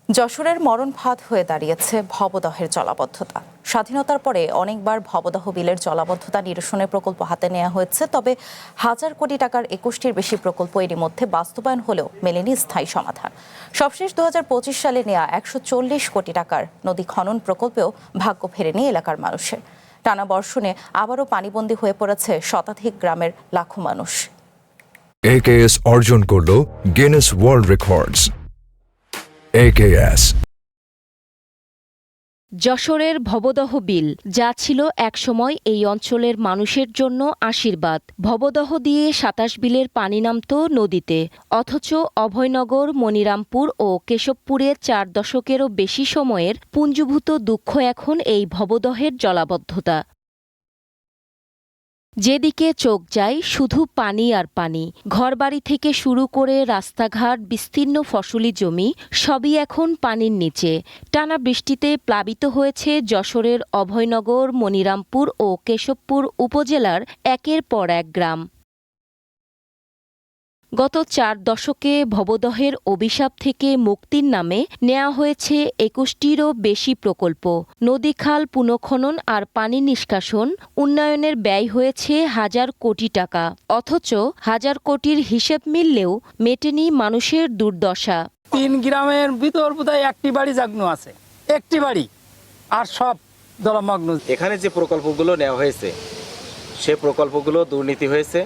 যশোরের মরণ ফাঁদ হয়ে দাঁড়িয়েছে ভবদহের জলাবদ্ধতা। স্বাধীনতার পরে অনেকবার ভবদহ বিলের জলাবদ্ধতা নিরসনের প্রকল্প হাতে নেওয়া হয়েছে, তবে হাজার কোটি টাকার 21টির বেশি প্রকল্প এরই মধ্যে বাস্তবায়ন হলেও মেলেনি স্থায়ী সমাধান। সবশেষ 2025 সালে নেওয়া 140 কোটি টাকার নদী খনন প্রকল্পেও ভাগ্য ফেরেনি এলাকার মানুষের। টানা বর্ষণে আবারও পানিবন্দী হয়ে পড়েছে শতাধিক গ্রামের লাখো মানুষ। AKS অর্জন করল গিনেস ওয়ার্ল্ড রেকর্ডস। AKS যশোরের ভবদহ বিল, যা ছিল একসময় এই অঞ্চলের মানুষের জন্য আশীর্বাদ। ভবদহ দিয়ে 27 বিলের পানি নামত নদীতে, অথচ অভয়নগর, মনিরামপুর ও কেশবপুরে 4 দশকেরও বেশি সময়ের পুঞ্জীভূত দুঃখ এখন এই ভবদহের জলাবদ্ধতা। যেদিকে চোখ যায় শুধু পানি আর পানি। ঘরবাড়ি থেকে শুরু করে রাস্তাঘাট, বিস্তীর্ণ ফসলি জমি সবই এখন পানির নিচে। টানা বৃষ্টিতে প্লাবিত হয়েছে যশোরের অভয়নগর, মনিরামপুর ও কেশবপুর উপজেলার একের পর এক গ্রাম। গত 4 দশকে ভবদহের অভিশাপ থেকে মুক্তির নামে নেওয়া হয়েছে 21টিরও বেশি প্রকল্প। নদী খাল পুনঃখনন আর পানি নিষ্কাশন উন্নয়নের ব্যয় হয়েছে হাজার কোটি টাকা, অথচ হাজার কোটির হিসেব মিললেও মেটেনি মানুষের দুর্দশা। 3 গ্রামের ভিতর বোধহয় একটি বাড়ি জাগ্ন আছে, একটি বাড়ি, আর সব জলমগ্ন। এখানে যে প্রকল্পগুলো নেওয়া হয়েছে সে প্রকল্পগুলো দুর্নীতি হয়েছে,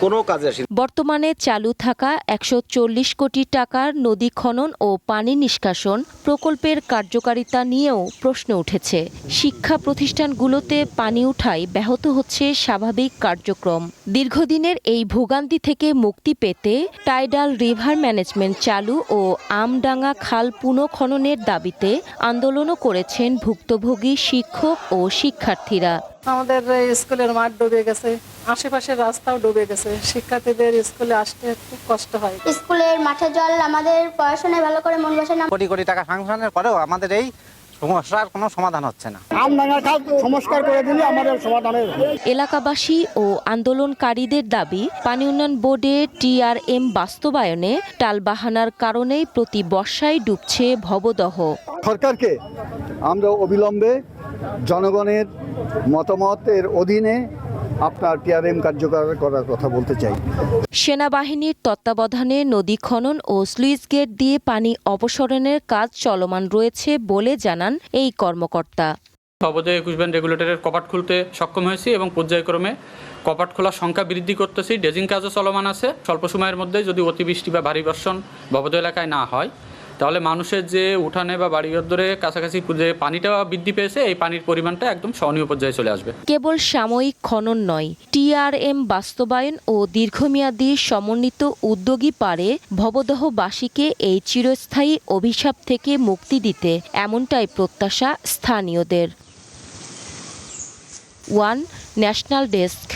কোনো কাজে আসেনি। বর্তমানে চালু থাকা 140 কোটি টাকার নদী খনন ও পানি নিষ্কাশন প্রকল্পের কার্যকারিতা নিয়েও প্রশ্ন উঠেছে। শিক্ষা প্রতিষ্ঠানগুলোতে পানি উঠায় ব্যাহত হচ্ছে স্বাভাবিক কার্যক্রম। দীর্ঘদিনের এই ভোগান্তি থেকে মুক্তি পেতে টাইডাল রিভার ম্যানেজমেন্ট চালু ও আমডাঙ্গা খাল পুনঃখননের দাবিতে আন্দোলনও করেছেন ভুক্তভোগী শিক্ষক ও শিক্ষার্থীরা। আমাদের স্কুলের মাঠ ডুবে গেছে, আশেপাশের রাস্তাও ডুবে গেছে, শিক্ষার্থীদের স্কুলে আসতে খুব কষ্ট হয়। স্কুলের মাঠের জল আমাদের পড়াশোনায় ভালো করে মন বসে না। কোটি কোটি টাকা সাংশনের পরেও আমাদের এই সমস্যার কোনো সমাধান হচ্ছে না। সংস্কার করে দিলে আমাদের সমাধান হবে। এলাকাবাসী ও আন্দোলনকারীদের দাবি, পানি উন্নয়ন বোর্ডে TRM বাস্তবায়নে টালবাহানার কারণেই প্রতি বর্ষায় ডুবছে ভবদহ। সরকারকে আমরা অবিলম্বে জনগণের মতামতের অধীনে আপনার TRM কার্যকর করার কথা বলতে চাই। সেনাবাহিনীর তত্ত্বাবধানে নদী খনন ও স্লুইস গেট দিয়ে পানি অপসারণের কাজ চলমান রয়েছে বলে জানান এই কর্মকর্তা। ভবদহ 21 ব্যান্ড রেগুলেটরের কপাট খুলতে সক্ষম হয়েছি এবং পর্যায়ক্রমে কপাট খোলার সংখ্যা বৃদ্ধি করতেছি। ড্রেজিং কাজও চলমান আছে। স্বল্প সময়ের মধ্যে যদি অতিবৃষ্টি বা ভারী বর্ষণ ভবদহ এলাকায় না হয়, তাহলে মানুষের যে উঠানে বা বাড়িঘর ধরে কাছাকাছি যে পানিটা বৃদ্ধি পেয়েছে, এই পানির পরিমাণটা একদম সহনীয় পর্যায়ে চলে আসবে। কেবল সাময়িক খনন নয়, TRM বাস্তবায়ন ও দীর্ঘমেয়াদী সমন্বিত উদ্যোগই পারে ভবদহবাসীকে এই চিরস্থায়ী অভিশাপ থেকে মুক্তি দিতে, এমনটাই প্রত্যাশা স্থানীয়দের। One national desk.